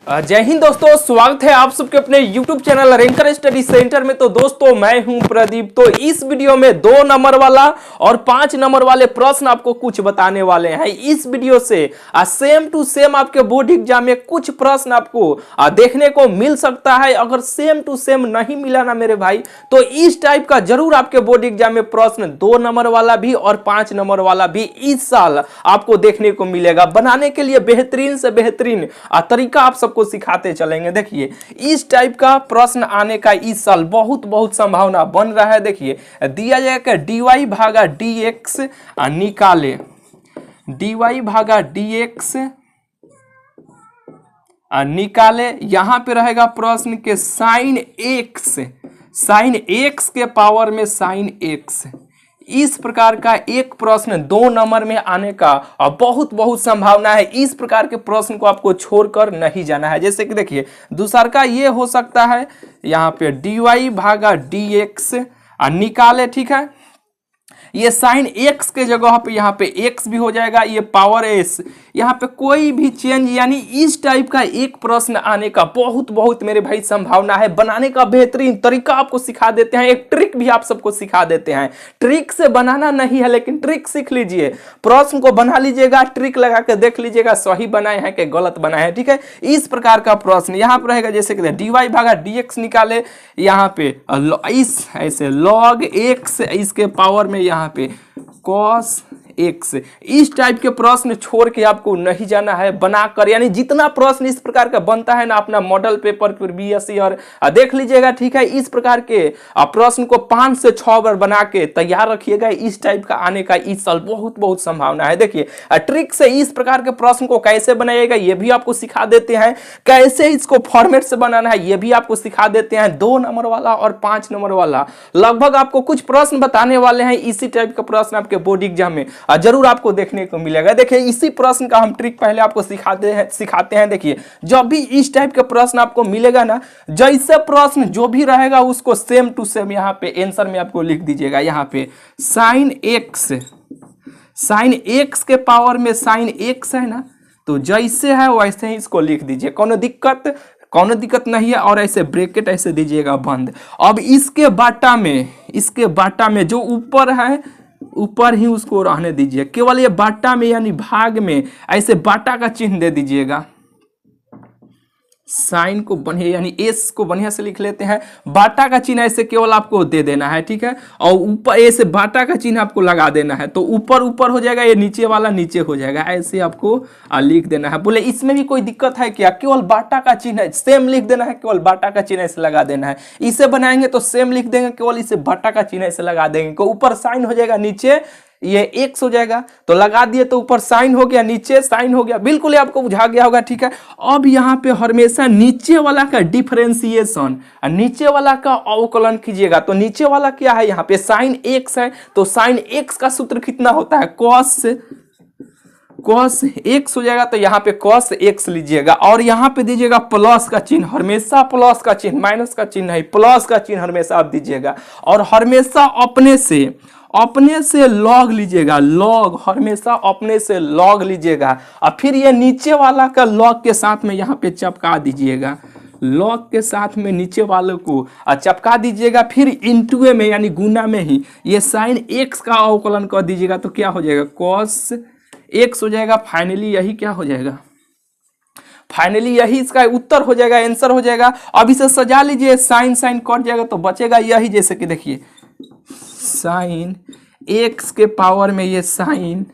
जय हिंद दोस्तों, स्वागत है आप सबके अपने YouTube channel ranker study centre में। तो दोस्तों मैं हूं प्रदीप। तो इस वीडियो में 2 नंबर वाला और 5 नंबर वाले प्रश्न आपको कुछ बताने वाले हैं। इस वीडियो से सेम टू सेम आपके बोर्ड एग्जाम में कुछ प्रश्न आपको देखने को मिल सकता है। अगर सेम टू सेम नहीं मिला ना मेरे भाई, तो इस टाइप का जरूर आपके बोर्ड एग्जाम में प्रश्न 2 नंबर वाला भी और 5 नंबर वाला भी इस साल आपको देखने को मिलेगा। बनाने के लिए बेहतरीन से बेहतरीन तरीका आप सबको सिखाते चलेंगे। देखिए इस टाइप का प्रश्न आने का इस साल बहुत संभावना बन रहा है। देखिए दिया जाएगा dy भागा dx निकाले dy भागा dx निकाले। यहां पे रहेगा प्रश्न के साइन x के पावर में साइन x। इस प्रकार का एक प्रश्न 2 नंबर में आने का बहुत संभावना है। इस प्रकार के प्रश्न को आपको छोड़कर नहीं जाना है। जैसे कि देखिए दूसरा का ये हो सकता है, यहाँ पे dy भागा dx निकाले, ठीक है। ये साइन x के जगह पे यहाँ पे x भी हो जाएगा, ये पावर s। यहाँ पे कोई भी चेंज, यानी इस टाइप का एक प्रश्न आने का बहुत मेरे भाई संभावना है। बनाने का बेहतरीन तरीका आपको सिखा देते हैं, एक ट्रिक भी आप सबको सिखा देते हैं। ट्रिक से बनाना नहीं है, लेकिन ट्रिक सीख लीजिए, प्रश्न को बना लीजिएगा, ट्रिक लगा के देख लीजिएगा सही बनाए हैं कि गलत बनाए हैं, ठीक है। इस प्रकार का प्रश्न यहाँ पर रहेगा, जैसे कि dy भागा dx निकाले, यहाँ पे इस ऐसे log x इसके पावर में यहाँ पे cos x। इस टाइप के प्रश्न छोड़ के आपको नहीं जाना है। बनाकर, यानी जितना प्रश्न इस प्रकार का बनता है ना अपना मॉडल पेपर फिर बीएससी और देख लीजिएगा, ठीक है। इस प्रकार के प्रश्न को 5 से 6 बार बना के तैयार रखिएगा। इस टाइप का आने का इस साल बहुत संभावना है। देखिए ट्रिक से इस प्रकार के प्रश्न को कैसे बनाइएगा ये भी आपको सिखा देते हैं, कैसे इसको फॉर्मेट से बनाना है ये भी आपको सिखा देते हैं। 2 नंबर वाला और 5 नंबर वाला लगभग आपको कुछ प्रश्न बताने वाले हैं। इसी टाइप का प्रश्न आपके बोर्ड एग्जाम में जरूर आपको देखने को मिलेगा। देखिए इसी प्रश्न का हम ट्रिक पहले आपको सिखाते हैं। देखिए जब भी इस टाइप का प्रश्न आपको मिलेगा ना, जैसे प्रश्न जो भी रहेगा उसको सेम टू सेम यहाँ पे आंसर में आपको लिख दीजिएगा। यहाँ पे साइन x के पावर में साइन x है ना, तो जैसे है वैसे ही इसको लिख दीजिए, कोनो दिक्कत नहीं है। और ऐसे ब्रैकेट ऐसे दीजिएगा बंद। अब इसके बाटा में जो ऊपर है ऊपर ही उसको रहने दीजिए, केवल ये बाटा में यानी भाग में ऐसे बाटा का चिन्ह दे दीजिएगा। साइन को बढ़िया यानी एस को बढ़िया से लिख लेते हैं। बाटा का चिन्ह ऐसे केवल आपको दे देना है, ठीक है। और ऊपर ऐसे बाटा का चिन्ह आपको लगा देना है, तो ऊपर हो जाएगा, ये नीचे वाला नीचे हो जाएगा, ऐसे आपको लिख देना है। बोले इसमें भी कोई दिक्कत है क्या? केवल बाटा का चिन्ह सेम लिख देना है, केवल बाटा का चिन्ह ऐसे लगा देना है। इसे बनाएंगे तो सेम लिख देंगे, केवल इसे बाटा का चिन्ह ऐसे लगा देंगे। तो ऊपर साइन हो जाएगा, नीचे ये x हो जाएगा, तो लगा दिए तो ऊपर साइन हो गया, नीचे साइन हो गया। बिल्कुल आपको बुझा गया होगा, ठीक है। अब यहाँ पे हमेशा नीचे वाला का डिफरेंशिएशन, नीचे वाला का अवकलन कीजिएगा। तो नीचे वाला क्या है, यहाँ पे साइन x है, तो साइन x का सूत्र कितना होता है, cos x हो जाएगा। तो यहाँ पे cos x लीजिएगा और यहाँ पे दीजिएगा प्लस का चिन्ह। हमेशा प्लस का चिन्ह, माइनस का चिन्ह नहीं, प्लस का चिन्ह हमेशा आप दीजिएगा। और हमेशा अपने से लॉग लीजिएगा, लॉग हमेशा अपने से लॉग लीजिएगा। और फिर ये नीचे वाला का लॉग के साथ में यहाँ पे चपका दीजिएगा, लॉग के साथ में नीचे वाले को चपका दीजिएगा। फिर इंटू में यानी गुना में ही ये साइन x का अवकलन कर दीजिएगा, तो क्या हो जाएगा, cos x हो जाएगा। फाइनली यही क्या हो जाएगा, फाइनली यही इसका उत्तर हो जाएगा, आंसर हो जाएगा। अब इसे सजा लीजिए, साइन कट जाएगा तो बचेगा यही। जैसे कि देखिए साइन x के पावर में ये साइन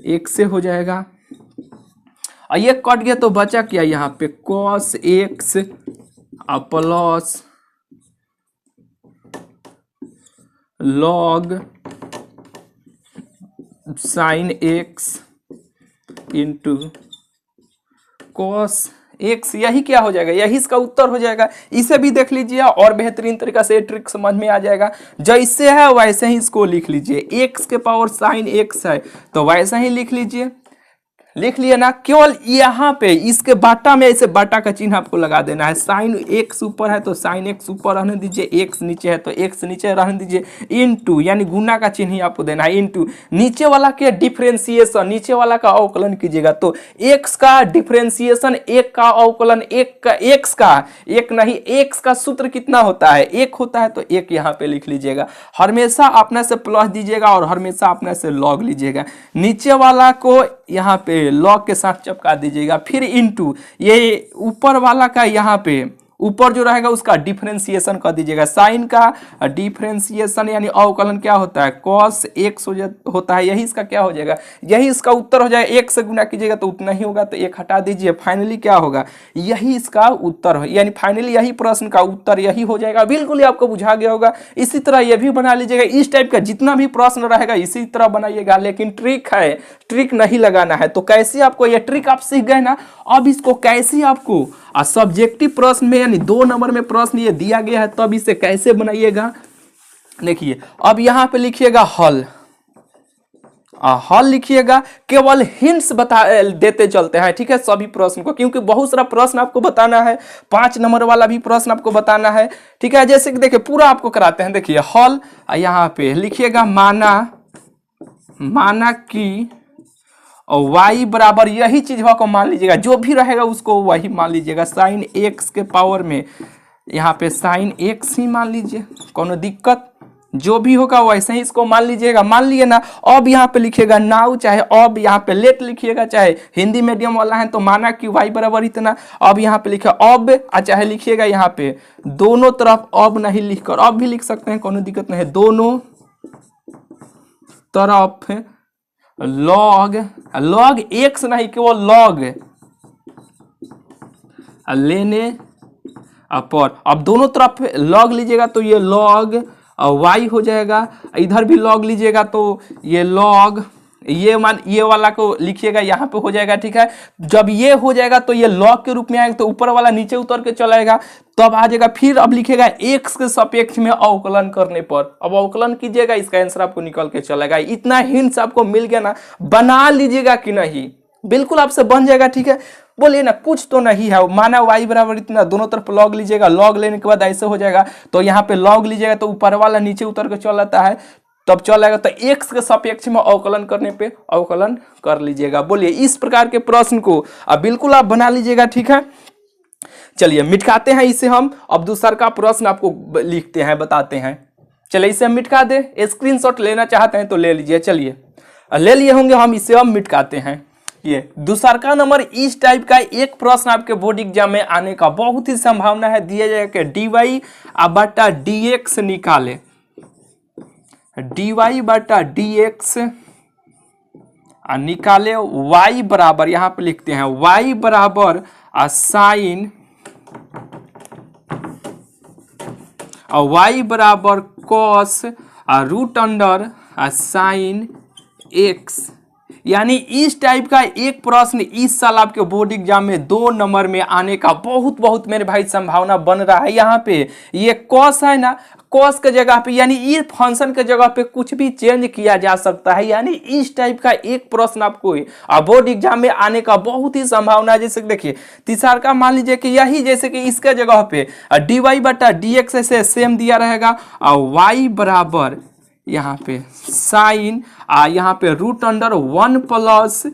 x से हो जाएगा, और ये कट गया तो बचा क्या, यहाँ पे cos x plus log sine x into cos x, यही क्या हो जाएगा, यही इसका उत्तर हो जाएगा। इसे भी देख लीजिए और बेहतरीन तरीका से ट्रिक समझ में आ जाएगा। जैसे है वैसे ही इसको लिख लीजिए। x के पावर साइन x है तो वैसा ही लिख लीजिए, लिख लिया ना। केवल यहाँ पे इसके बाटा में ऐसे बाटा का चिन्ह आपको लगा देना है। साइन एक्स ऊपर है तो साइन एक्स ऊपर रहने दीजिए, एक्स नीचे है तो एक्स नीचे रहने दीजिए, इनटू यानी गुना का चिन्ह ही आपको देना है, इनटू नीचे वाला के डिफरेंशिएशन, नीचे वाला का अवकलन कीजिएगा तो एक्स का डिफरेंशिएशन, एक का अवकलन, एक का एक्स का, एक नहीं एक्स का सूत्र कितना होता है, एक होता है तो एक यहाँ पे लिख लीजिएगा। हमेशा अपने से प्लस दीजिएगा और हमेशा अपने से लॉग लीजिएगा। नीचे वाला को यहाँ पे लॉग के साथ चिपका दीजिएगा, फिर इनटू ये ऊपर वाला का यहाँ पे ऊपर जो रहेगा उसका डिफरेंशिएशन कर दीजिएगा। साइन का डिफरेंशिएशन यानी अवकलन क्या होता है, कॉस एक्स होता है, यही इसका क्या हो जाएगा, यही इसका उत्तर हो जाएगा। एक से गुना कीजिएगा तो उतना ही होगा तो एक हटा दीजिए, फाइनली क्या होगा, यही इसका उत्तर हो, यानी फाइनली यही प्रश्न का उत्तर यही हो जाएगा। बिल्कुल ही आपको बुझा गया होगा। इसी तरह ये भी बना लीजिएगा। इस टाइप का जितना भी प्रश्न रहेगा इसी तरह बनाइएगा, लेकिन ट्रिक है, ट्रिक नहीं लगाना है। तो कैसे आपको ये ट्रिक आप सीख गए ना, अब इसको कैसे आपको सब्जेक्टिव प्रश्न में यानी 2 नंबर में प्रश्न ये दिया गया है तब इसे कैसे बनाइएगा। देखिए अब यहां पे लिखिएगा हल, हल लिखिएगा, केवल हिंट्स बता देते चलते हैं, ठीक है, सभी प्रश्न को, क्योंकि बहुत सारा प्रश्न आपको बताना है, 5 नंबर वाला भी प्रश्न आपको बताना है, ठीक है। जैसे कि देखिए पूरा आपको कराते हैं। देखिए हल यहां पे लिखिएगा, माना कि और y बराबर यही चीज को मान लीजिएगा, जो भी रहेगा उसको वही मान लीजिएगा। साइन एक्स के पावर में यहाँ पे साइन एक्स ही मान लीजिए, कोनो दिक्कत, जो भी होगा वैसे ही इसको मान लीजिएगा। मान लिए ना। अब यहाँ पे लिखिएगा नाउ, चाहे अब यहाँ पे लेट लिखिएगा, चाहे हिंदी मीडियम वाला है तो माना कि y बराबर इतना। अब यहाँ पे लिखिए अब, चाहे लिखिएगा यहाँ पे दोनों तरफ अब नहीं लिखकर अब भी लिख सकते हैं, कोनो दिक्कत नहीं है। दोनों तरफ लॉग एक्स नहीं, केवल लॉग लेने पर। अब दोनों तरफ लॉग लीजिएगा तो ये लॉग वाई हो जाएगा, इधर भी लॉग लीजिएगा तो ये लॉग, ये वाला को लिखिएगा यहाँ पे हो जाएगा, ठीक है। जब ये हो जाएगा तो ये लॉग के रूप में आएगा तो ऊपर वाला नीचे उतर के चलाएगा तब आ जाएगा। फिर अब लिखिएगा एक्स के सापेक्ष में अवकलन करने पर, अब अवकलन कीजिएगा, इसका आंसर आपको निकल के चलेगा। इतना हिंट्स आपको मिल गया ना, बना लीजिएगा कि नहीं, बिल्कुल आपसे बन जाएगा, ठीक है। बोलिए ना कुछ तो नहीं है, माना y बराबर इतना, दोनों तरफ लॉग लीजिएगा, लॉग लेने के बाद ऐसे हो जाएगा तो यहाँ पे लॉग लीजिएगा तो ऊपर वाला नीचे उतर के चल आता है तब चल आएगा, तो एक्स के सापेक्ष में अवकलन करने पे अवकलन कर लीजिएगा। बोलिए इस प्रकार के प्रश्न को अब बिल्कुल आप बना लीजिएगा, ठीक है। चलिए मिटकाते हैं इसे हम। अब दूसरा का प्रश्न आपको लिखते हैं, बताते हैं। चलिए इसे हम मिटका दे, स्क्रीनशॉट लेना चाहते हैं तो ले लीजिए। चलिए ले लिए होंगे हम, इसे हम मिटकाते हैं। ये दूसरा का नंबर इस टाइप का एक प्रश्न आपके बोर्ड एग्जाम में आने का बहुत ही संभावना है। दिया जाएगा कि dy बटा dx निकाले, dy बटा dx निकाले, y बराबर यहाँ पे लिखते हैं y बराबर साइन और y बराबर cos root under sine x. यानी इस टाइप का एक प्रश्न इस साल आपके बोर्ड एग्जाम में 2 नंबर में आने का बहुत मेरे भाई संभावना बन रहा है। यहाँ पे ये कॉस है ना, कॉस के जगह पे यानी ये फंक्शन के जगह पे कुछ भी चेंज किया जा सकता है। यानी इस टाइप का एक प्रश्न आपको बोर्ड एग्जाम में आने का बहुत ही संभावना है। जैसे देखिए तीसरा का मान लीजिए कि यही, जैसे कि इसके जगह पे dy बटा dx ऐसे सेम दिया रहेगा और y बराबर यहाँ पे साइन यहाँ पे root under 1 plus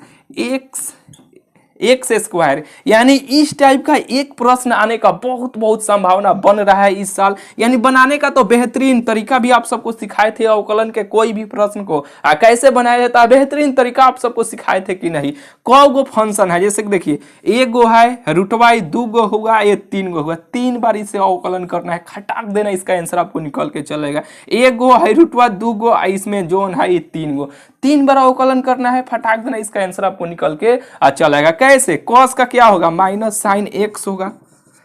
x square. यानी इस टाइप का एक प्रश्न आने का बहुत संभावना बन रहा है इस साल। यानी बनाने का तो बेहतरीन तरीका भी आप सबको सिखाए थे, अवकलन के कोई भी प्रश्न को कैसे बनाया जाता है बेहतरीन तरीका आप सबको सिखाए थे कि नहीं। कौ गो फंक्शन है, जैसे कि देखिए 1 गो है रुटवाई, 2 गो होगा, ये 3 गो होगा, 3 बार इसे अवकलन करना है, खटाक देना, इसका आंसर आपको निकल के चलेगा। 1 गो है रुटवा, 2 गो इसमें जोन है, ये 3 गो, 3 बार अवकलन करना है, फटाक देना, इसका आंसर आपको निकल के चलेगा। कैसे, कॉस का क्या होगा माइनस साइन एक्स होगा,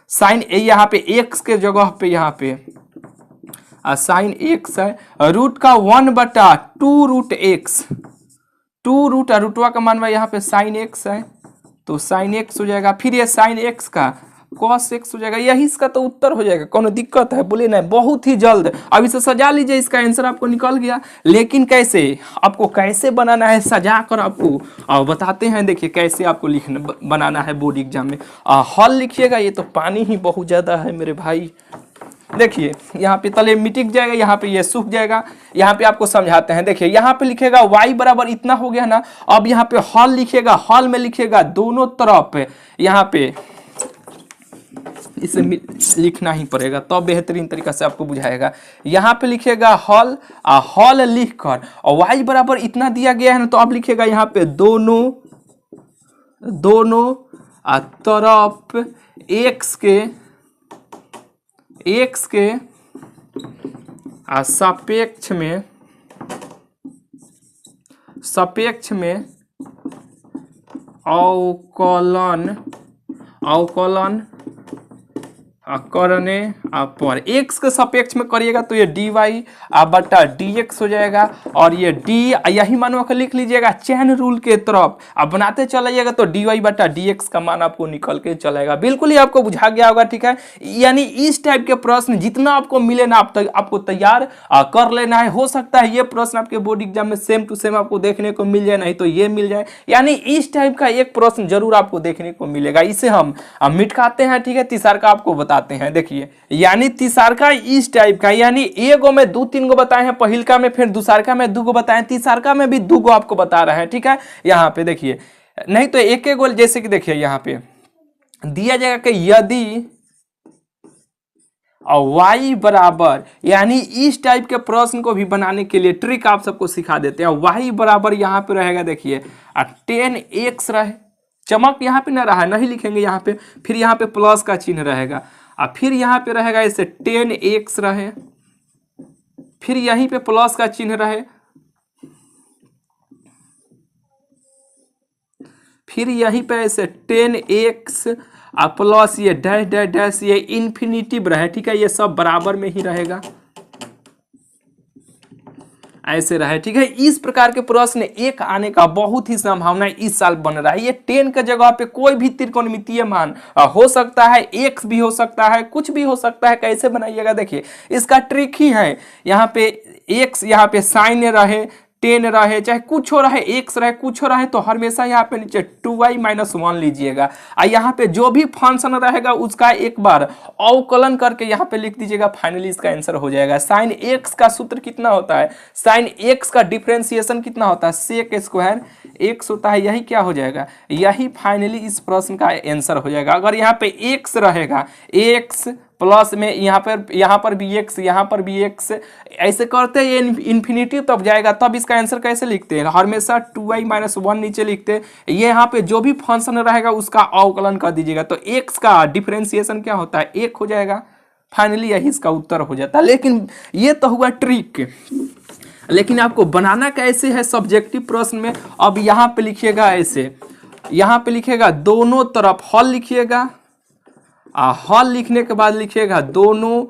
साइन यहाँ पे एक्स के जगह पे यहाँ पे साइन एक्स है, रूट का 1 बटा 2 रूट एक्स, 2 रूटवा का मान यहाँ पे साइन एक्स है तो साइन एक्स हो जाएगा। फिर ये साइन एक्स का cos x हो जाएगा, यही इसका तो उत्तर हो जाएगा। कोनो दिक्कत है? बोले नहीं, बहुत ही जल्द। अब इसे सजा लीजिए, इसका आंसर आपको निकल गया। लेकिन कैसे, आपको कैसे बनाना है सजा कर आपको बताते हैं। देखिए कैसे आपको लिखना बनाना है बोर्ड एग्जाम में। हल लिखिएगा, ये तो पानी ही बहुत ज़्यादा है मेरे भाई। देखिए यहाँ पे तले मिटिक जाएगा, यहाँ पे ये सूख जाएगा। यहाँ पे आपको समझाते हैं। देखिए यहाँ पे लिखेगा y बराबर इतना हो गया ना। अब यहाँ पे हल लिखिएगा, हल में लिखिएगा दोनों तरफ, यहाँ पे इसे लिखना ही पड़ेगा तो बेहतरीन तरीका से आपको बुझाएगा। यहाँ पे लिखिएगा हल, हल लिख कर, और y बराबर इतना दिया गया है ना, तो अब लिखिएगा यहाँ पे दोनों तरफ x के सापेक्ष में अवकलन करने पर x के सापेक्ष में करिएगा तो ये dy बटा dx हो जाएगा। और ये d यही मान को लिख लीजिएगा चैन रूल के तरफ, अब बनाते चलाइएगा तो dy बटा dx का मान आपको निकल के चलेगा। बिल्कुल ही आपको बुझा गया होगा, ठीक है। यानी इस टाइप के प्रश्न जितना आपको मिले ना आपको तैयार कर लेना है। हो सकता है ये प्रश्न आपके बोर्ड एग्जाम में सेम टू सेम आपको देखने को मिल जाए, नहीं तो ये मिल जाए। यानी इस टाइप का एक प्रश्न जरूर आपको देखने को मिलेगा। इसे हम मिटकाते हैं, ठीक है। तीसरा का आपको बताते हैं। देखिए यानी तीसरका इस टाइप का, यानी एगो में 2-3 गो बताए हैं, पहिलका में, फिर दूसरका में 2 गो बताए, तीसरका में भी 2 गो आपको बता रहे हैं, ठीक है। यहाँ पे देखिए, नहीं तो एक एक गो, जैसे कि देखिए यहाँ पे दिया जाएगा कि यदि y बराबर, यानी इस टाइप के प्रश्न को भी बनाने के लिए ट्रिक आप सबको सिखा देते हैं। y बराबर यहाँ पे रहेगा, देखिए 10x रहे, चमक यहाँ पे ना रहा, नहीं लिखेंगे यहाँ पे, फिर यहाँ पे प्लस का चिन्ह रहेगा, और फिर यहाँ पे रहेगा ऐसे 10x रहे, फिर यहीं पे प्लस का चिन्ह रहे, फिर यहीं पे ऐसे 10x प्लस ये डैश डैश डैश, ये इन्फिनिटिव रहे, ठीक है। ये सब बराबर में ही रहेगा, ऐसे रहे, ठीक है। इस प्रकार के प्रश्न एक आने का बहुत ही संभावना इस साल बन रहा है। ये 10 के जगह पे कोई भी त्रिकोणमितीय मान हो सकता है, x भी हो सकता है, कुछ भी हो सकता है। कैसे बनाइएगा देखिए, इसका ट्रिक ही है। यहाँ पे x, यहाँ पे साइन रहे, 10 रहे, चाहे कुछ हो रहे, x रहे, कुछ हो रहे, तो हमेशा यहाँ पे नीचे 2y - 1 लीजिएगा। यहाँ पे जो भी फंक्शन रहेगा उसका एक बार अवकलन करके यहाँ पे लिख दीजिएगा, फाइनली इसका आंसर हो जाएगा। साइन x का सूत्र कितना होता है, साइन x का डिफरेंशिएशन कितना होता है, सेक स्क्वायर x होता है। यही क्या हो जाएगा, यही फाइनली इस प्रश्न का आंसर हो जाएगा। अगर यहाँ पे x रहेगा, x प्लस में यहाँ पर भी x, यहाँ पर भी x, ऐसे करते ये इन्फिनिटी तब जाएगा, तब इसका आंसर कैसे लिखते हैं, हमेशा 2y - 1 नीचे लिखते हैं। ये यहाँ पे जो भी फंक्शन रहेगा उसका अवकलन कर दीजिएगा, तो x का डिफरेंशिएशन क्या होता है, 1 हो जाएगा। फाइनली यही इसका उत्तर हो जाता है। लेकिन ये तो हुआ ट्रिक, लेकिन आपको बनाना कैसे है सब्जेक्टिव प्रश्न में। अब यहाँ पे लिखिएगा ऐसे, यहाँ पे लिखिएगा दोनों तरफ हल लिखिएगा, हल लिखने के बाद लिखिएगा दोनों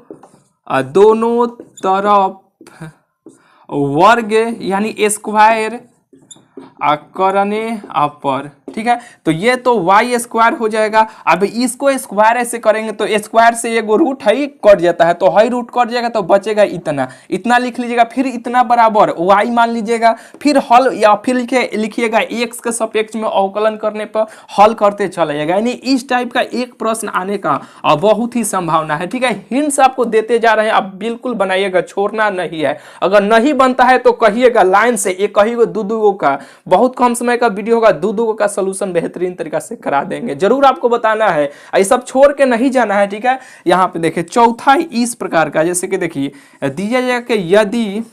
तरफ वर्ग, यानी स्क्वायर करने पर, ठीक है। तो ये तो y स्क्वायर हो जाएगा। अब इसको स्क्वायर ऐसे करेंगे तो स्क्वायर से एगो रूट है कट जाता है, तो है रूट कट जाएगा तो बचेगा इतना लिख लीजिएगा। फिर इतना बराबर y मान लीजिएगा, फिर हल, या फिर लिखिएगा x के सापेक्ष में अवकलन करने पर हल करते चलाइएगा। यानी इस टाइप का एक प्रश्न आने का बहुत ही संभावना है, ठीक है। हिंट्स आपको देते जा रहे हैं, आप बिल्कुल बनाइएगा, छोड़ना नहीं है। अगर नहीं बनता है तो कहिएगा लाइन से, एक कही गो 2-2 का, बहुत कम समय का वीडियो होगा, 2-2 का सलूशन बेहतरीन तरीका से करा देंगे। जरूर आपको बताना है, ये सब छोड़ के नहीं जाना है, ठीक है। यहाँ पे देखिए चौथा इस प्रकार का, जैसे कि देखिए दिया जाएगा कि यदि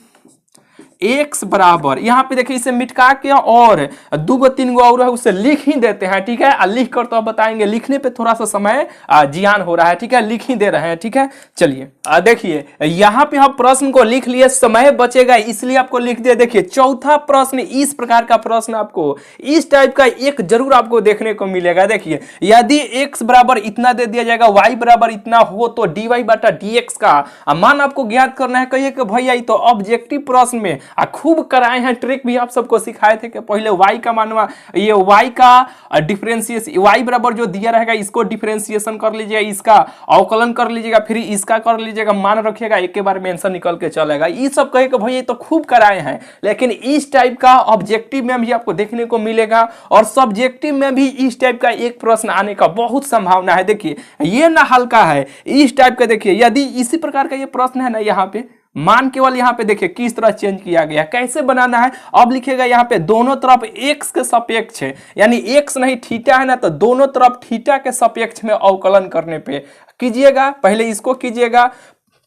x बराबर, यहाँ पे देखिए इसे मिटका के और 2-3 गो और है उसे लिख ही देते हैं, ठीक है। लिख कर तो आप बताएंगे, लिखने पे थोड़ा सा समय जियान हो रहा है, ठीक है, लिख ही दे रहे हैं, ठीक है। चलिए देखिए यहाँ पे हम प्रश्न को लिख लिए, समय बचेगा इसलिए आपको लिख दिया। देखिए चौथा प्रश्न, इस प्रकार का प्रश्न आपको इस टाइप का एक जरूर आपको देखने को मिलेगा। देखिए यदि x बराबर इतना दे दिया जाएगा, y बराबर इतना हो, तो dy बटा dx का मान आपको ज्ञात करना है। कहिए कि भैया तो ऑब्जेक्टिव प्रश्न में खूब कराए हैं, ट्रिक भी आप सबको सिखाए थे कि पहले y का मानवा, ये y का डिफरेंशिएशन, y बराबर जो दिया रहेगा इसको डिफरेंशिएशन कर लीजिएगा, इसका अवकलन कर लीजिएगा, फिर इसका कर लीजिएगा, मान रखिएगा, एक के बार में आंसर निकल के चलेगा। ये सब कहे कि भाई ये तो खूब कराए हैं, लेकिन इस टाइप का ऑब्जेक्टिव में भी आपको देखने को मिलेगा और सब्जेक्टिव में भी इस टाइप का एक प्रश्न आने का बहुत संभावना है। देखिए ये ना हल्का है, इस टाइप का देखिए यदि इसी प्रकार का ये प्रश्न है ना, यहाँ पे मान केवल यहाँ पे देखिए किस तरह चेंज किया गया, कैसे बनाना है। अब लिखिएगा यहाँ पे दोनों तरफ x के सापेक्ष है, यानी x नहीं थीटा है ना, तो दोनों तरफ थीटा के सापेक्ष में अवकलन करने पे कीजिएगा। पहले इसको कीजिएगा,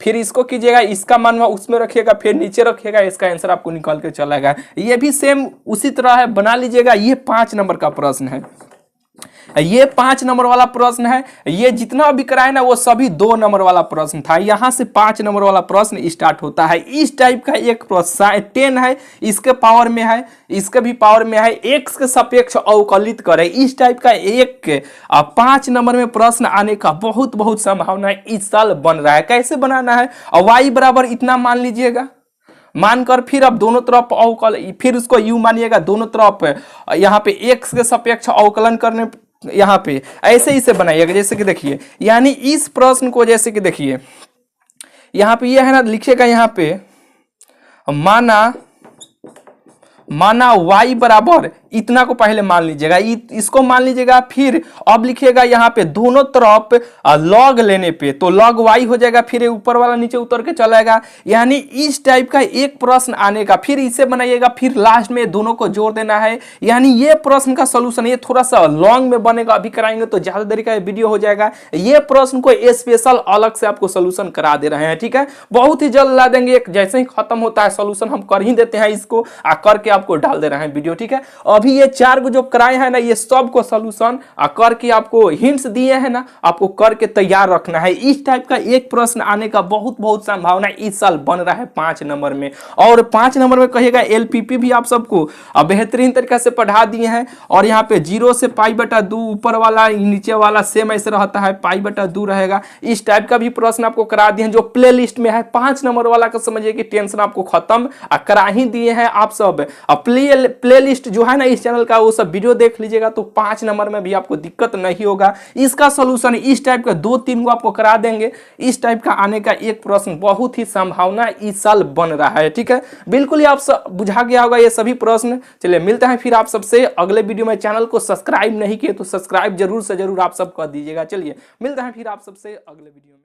फिर इसको कीजिएगा, इसका मान उसमें रखिएगा, फिर नीचे रखिएगा, इसका आंसर आपको निकल के चलेगा। ये भी सेम उसी तरह है, बना लीजिएगा। ये 5 नंबर का प्रश्न है, ये 5 नंबर वाला प्रश्न है। ये जितना भी कराए ना वो सभी 2 नंबर वाला प्रश्न था, यहां से 5 नंबर वाला प्रश्न स्टार्ट होता है। इस टाइप का एक प्रश्न 10 है, इसके पावर में है, इसके भी पावर में है, x के सापेक्ष अवकलित करें। इस टाइप का एक 5 नंबर में प्रश्न आने का बहुत बहुत संभावना इस साल बन रहा है। कैसे बनाना है, y बराबर इतना मान लीजिएगा, मानकर फिर अब दोनों तरफ अवकल, फिर उसको u मानिएगा, दोनों तरफ यहाँ पे x के सापेक्ष अवकलन करने, यहाँ पे ऐसे ही से बनाइएगा। जैसे कि देखिए, यानी इस प्रश्न को जैसे कि देखिए यहाँ पे ये है ना, लिखिएगा यहाँ पे माना y बराबर इतना को पहले मान लीजिएगा, इसको मान लीजिएगा। फिर अब लिखिएगा यहाँ पे दोनों तरफ log लेने पे, तो log y हो जाएगा, फिर ऊपर वाला नीचे उतर के चलेगा। यानी इस टाइप का एक प्रश्न आने का, फिर इसे बनाइएगा, फिर लास्ट में दोनों को जोड़ देना है। यानी ये प्रश्न का सोल्यूशन, ये थोड़ा सा लॉन्ग में बनेगा, अभी कराएंगे तो ज्यादा देरी का वीडियो हो जाएगा। ये प्रश्न को स्पेशल अलग से आपको सोल्यूशन करा दे रहे हैं, ठीक है। बहुत ही जल्द ला देंगे, जैसे ही खत्म होता है सोल्यूशन हम कर ही देते हैं, इसको करके आपको डाल दे रहे हैं वीडियो, ठीक है। अभी ये 4 को जो कराए हैं ना, ये सब को सोल्यूशन करके आपको हिंट्स दिए हैं ना, आपको करके तैयार रखना है। इस टाइप का एक प्रश्न आने का बहुत बहुत संभावना इस साल बन रहा है 5 नंबर में। और 5 नंबर में कहिएगा LPP भी आप सबको बेहतरीन तरीके से पढ़ा दिए हैं। और यहाँ पे 0 से π/2 ऊपर वाला नीचे वाला सेम ऐसे रहता है, π/2 रहेगा। इस टाइप का भी प्रश्न आपको करा दिए हैं जो प्ले लिस्ट में है। 5 नंबर वाला का समझिए कि टेंशन आपको खत्म करा ही दिए हैं आप सब। प्ले लिस्ट जो है ना इस चैनल का, वो सब वीडियो देख लीजिएगा, तो 5 नंबर में भी आपको दिक्कत नहीं होगा। इसका सोल्यूशन इस टाइप का 2-3 को आपको करा देंगे। इस टाइप का आने का एक प्रश्न बहुत ही संभावना इस साल बन रहा है, ठीक है। बिल्कुल ही आप सब बुझा गया होगा ये सभी प्रश्न। चलिए मिलते हैं फिर आप सबसे अगले वीडियो में। चैनल को सब्सक्राइब नहीं किए तो सब्सक्राइब जरूर से जरूर आप सब कर दीजिएगा। चलिए मिलते हैं फिर आप सबसे अगले वीडियो में।